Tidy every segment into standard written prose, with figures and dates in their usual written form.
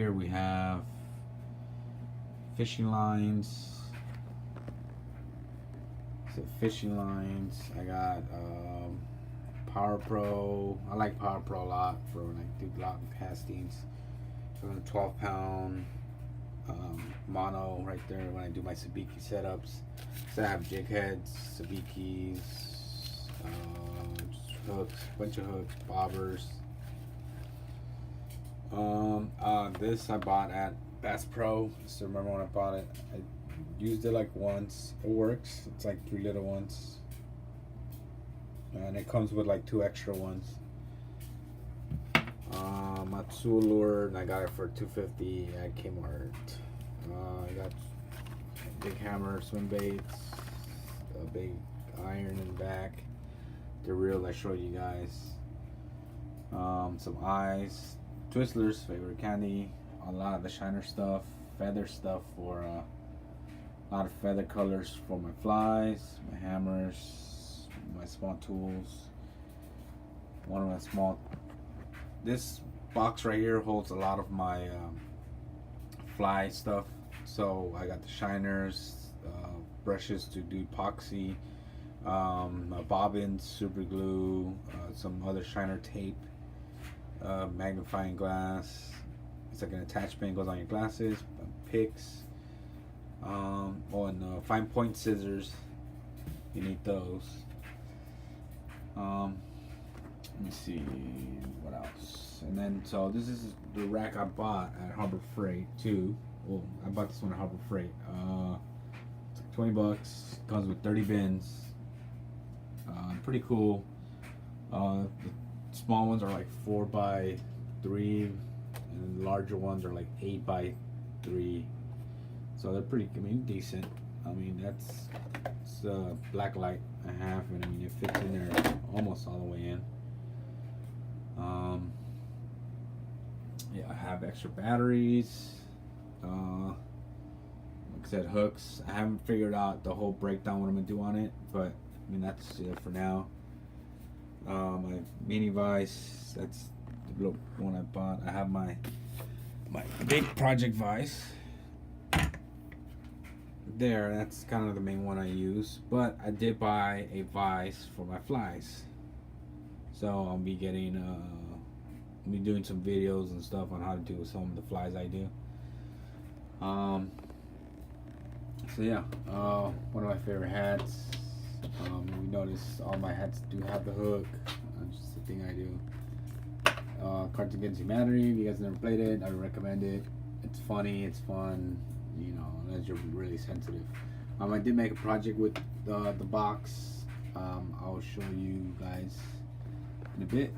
here we have fishing lines. So fishing lines. I got Power Pro. I like Power Pro a lot for when I do lock castings. So I'm 12-pound mono right there when I do my sabiki setups. So I have jig heads, sabikis, hooks, bunch of hooks, bobbers. This I bought at Bass Pro. Still remember when I bought it. I used it like once. It works. It's like 3 little ones, and it comes with like 2 extra ones. Matsu lure, and I got it for $2.50 at Kmart. I got a big hammer, swim baits, a big iron in the back, the reel I showed you guys, some eyes, Twizzlers, favorite candy, a lot of the shiner stuff, feather stuff for a lot of feather colors for my flies, my hammers, my small tools. One of my small, this box right here holds a lot of my fly stuff. So I got the shiners, brushes to do epoxy, bobbins, super glue, some other shiner tape, magnifying glass. It's like an attachment, goes on your glasses, picks, and fine point scissors. You need those. Let me see what else. And then so this is the rack I bought at Harbor Freight too. Well, I bought this one at Harbor Freight. It's like 20 bucks. Comes with 30 bins. Pretty cool. The small ones are like 4x3, and the larger ones are like 8x3. So they're pretty, decent. It's black light I have, and it fits in there almost all the way in. Yeah, I have extra batteries. Like I said, hooks. I haven't figured out the whole breakdown what I'm gonna do on it, but that's it for now. My mini vise. That's the little one I bought. I have my big project vise. There, that's kind of the main one I use, but I did buy a vise for my flies, so I'll be doing some videos and stuff on how to do some of the flies I do. So yeah, one of my favorite hats. You notice all my hats do have the hook. That's just the thing I do. Cards Against Humanity. If you guys never played it, I would recommend it. It's funny, it's fun. Unless you're really sensitive. I did make a project with the box. I'll show you guys in a bit.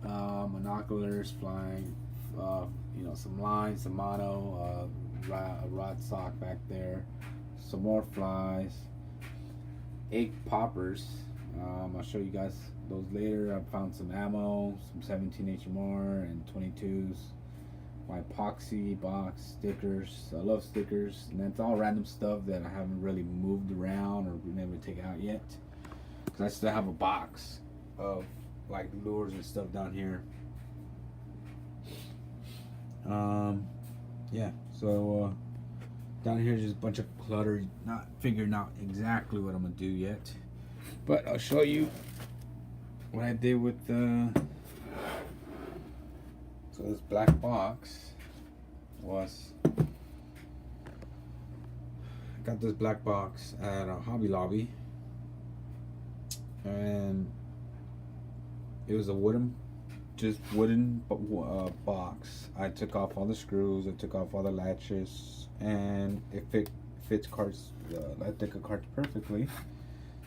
Monoculars, flying, some lines, some mono, a rod sock back there, some more flies, egg poppers. I'll show you guys those later. I found some ammo, some 17 HMR and 22s. My epoxy box, stickers. I love stickers, and that's all random stuff that I haven't really moved around or been able to take out yet, because I still have a box of like lures and stuff down here. Yeah, so down here just a bunch of clutter, not figuring out exactly what I'm gonna do yet, but I'll show you what I did with so this black box was, I got this black box at a Hobby Lobby, and it was a wooden box. I took off all the screws, I took off all the latches, and it fits cards, I think it cards perfectly.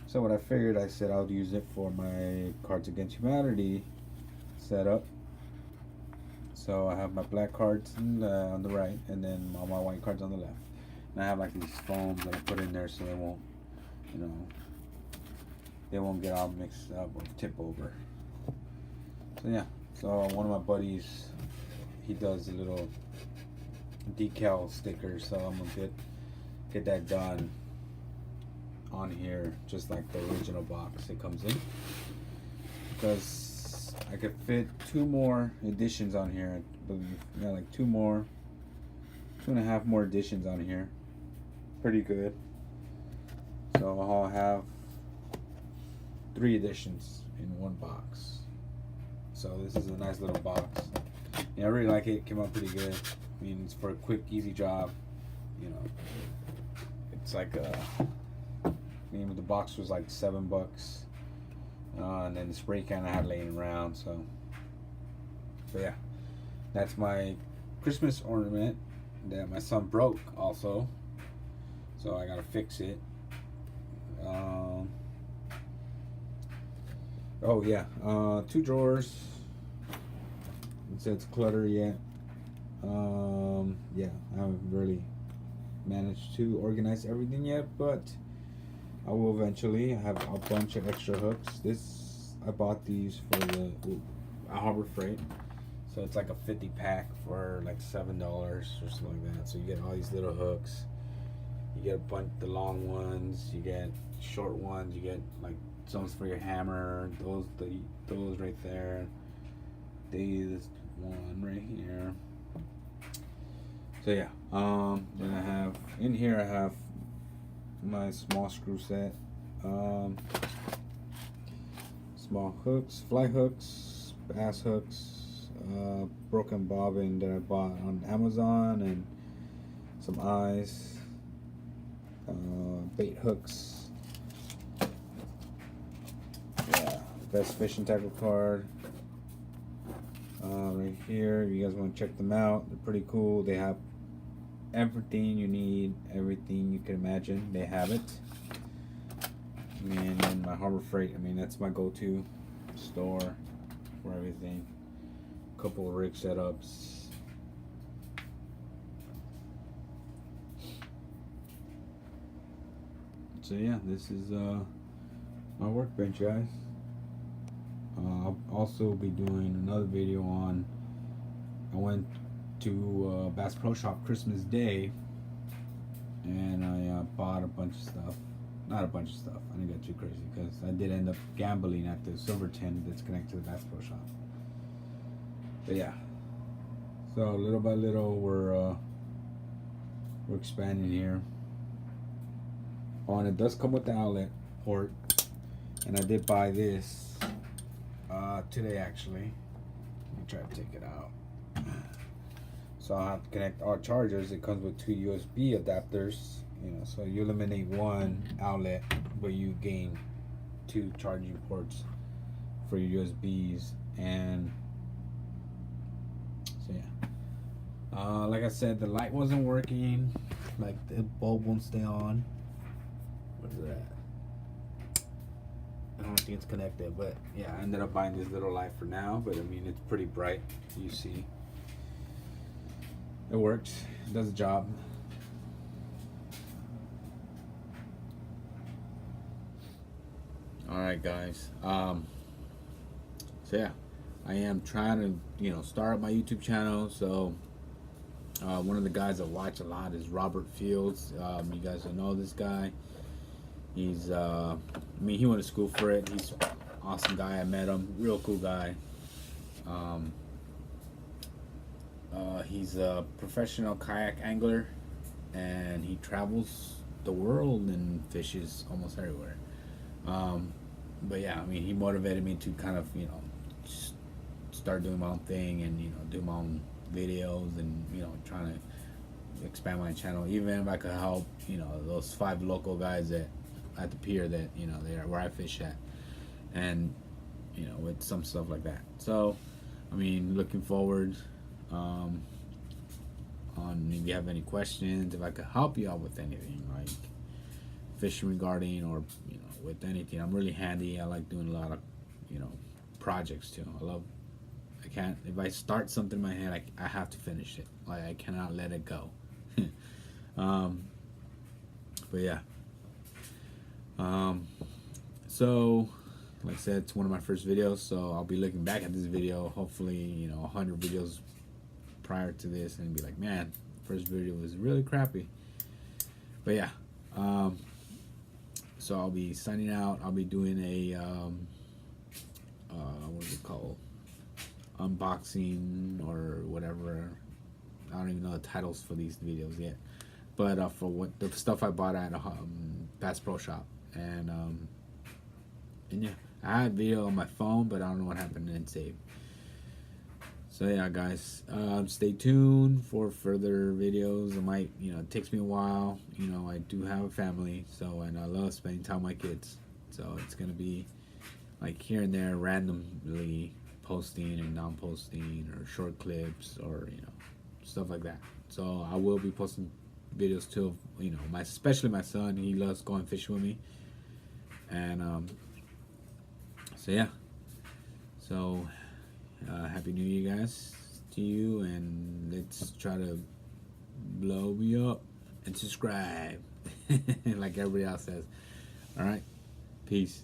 So what I figured, I said I'll use it for my Cards Against Humanity setup. So I have my black cards on the right, and then all my white cards on the left. And I have like these foams that I put in there so they won't get all mixed up or tip over. So yeah, so one of my buddies, he does a little decal sticker, so I'm gonna get that done on here, just like the original box it comes in, because I could fit 2 more editions on here, I believe. Yeah, like 2 more, 2.5 more editions on here. Pretty good. So I'll have 3 editions in one box. So this is a nice little box. Yeah, I really like it. It came out pretty good. I mean, it's for a quick, easy job. You know, it's like I mean, the box was like $7, and then the spray can I had laying around. So yeah, that's my Christmas ornament that my son broke also. So I gotta fix it. Oh yeah, 2 drawers. It says clutter yet. Yeah, I haven't really managed to organize everything yet, but I will eventually. I have a bunch of extra hooks. I bought these for the Harbor Freight. So it's like a 50 pack for like $7 or something like that. So you get all these little hooks. You get a bunch the long ones. You get short ones. You get like some for your hammer. Those right there. This one right here. So yeah. Then I have in here. I have my small screw set. Small hooks, fly hooks, bass hooks. Broken bobbin that I bought on Amazon, and some eyes, bait hooks. Yeah, best fishing tackle card. Right here, if you guys want to check them out, they're pretty cool. They have everything you need, everything you can imagine. They have it. And then my Harbor Freight. I mean, that's my go-to store for everything. Couple of rig setups. So yeah, this is my workbench, guys. I'll also be doing another video on. I went to Bass Pro Shop Christmas Day, and I bought a bunch of stuff. Not a bunch of stuff. I didn't get too crazy because I did end up gambling at the silver tin that's connected to the Bass Pro Shop. But yeah, so little by little we're expanding here. Oh, and it does come with the outlet port, and I did buy this today actually. Let me try to take it out. So I'll have to connect our chargers. It comes with 2 USB adapters, you know, so you eliminate one outlet, but you gain 2 charging ports for your USBs. And so yeah, like I said, the light wasn't working, like the bulb won't stay on. What is that? I don't think it's connected, but yeah, I ended up buying this little light for now. But I mean, it's pretty bright. You see, it works. It does the job. All right, guys. So yeah, I am trying to start up my YouTube channel. So one of the guys I watch a lot is Robert Fields. You guys don't know this guy. He's I mean, he went to school for it. He's an awesome guy. I met him. Real cool guy. He's a professional kayak angler, and he travels the world and fishes almost everywhere. But yeah, I mean, he motivated me to kind of just start doing my own thing and do my own videos and trying to expand my channel. Even if I could help those 5 local guys at the pier that they're where I fish at, and with some stuff like that. So I mean, looking forward on if you have any questions, if I could help you out with anything like fishing regarding or with anything. I'm really handy. I like doing a lot of projects too. If I start something in my head, I have to finish it. Like, I cannot let it go. But yeah, so like I said, it's one of my first videos, so I'll be looking back at this video, hopefully 100 videos prior to this, and be like, man, first video was really crappy. But yeah, so I'll be signing out. I'll be doing a what is it called, unboxing or whatever I don't even know the titles for these videos yet. But for what the stuff I bought at Bass Pro Shop, and yeah, I had video on my phone, but I don't know what happened and save. So yeah, guys, stay tuned for further videos. It might, it takes me a while. I do have a family, so, and I love spending time with my kids. So it's gonna be like here and there, randomly posting and non-posting, or short clips, or stuff like that. So I will be posting videos too. Especially my son. He loves going fishing with me, and so yeah. So happy New Year, guys, to you, and let's try to blow me up and subscribe, like everybody else says. All right, peace.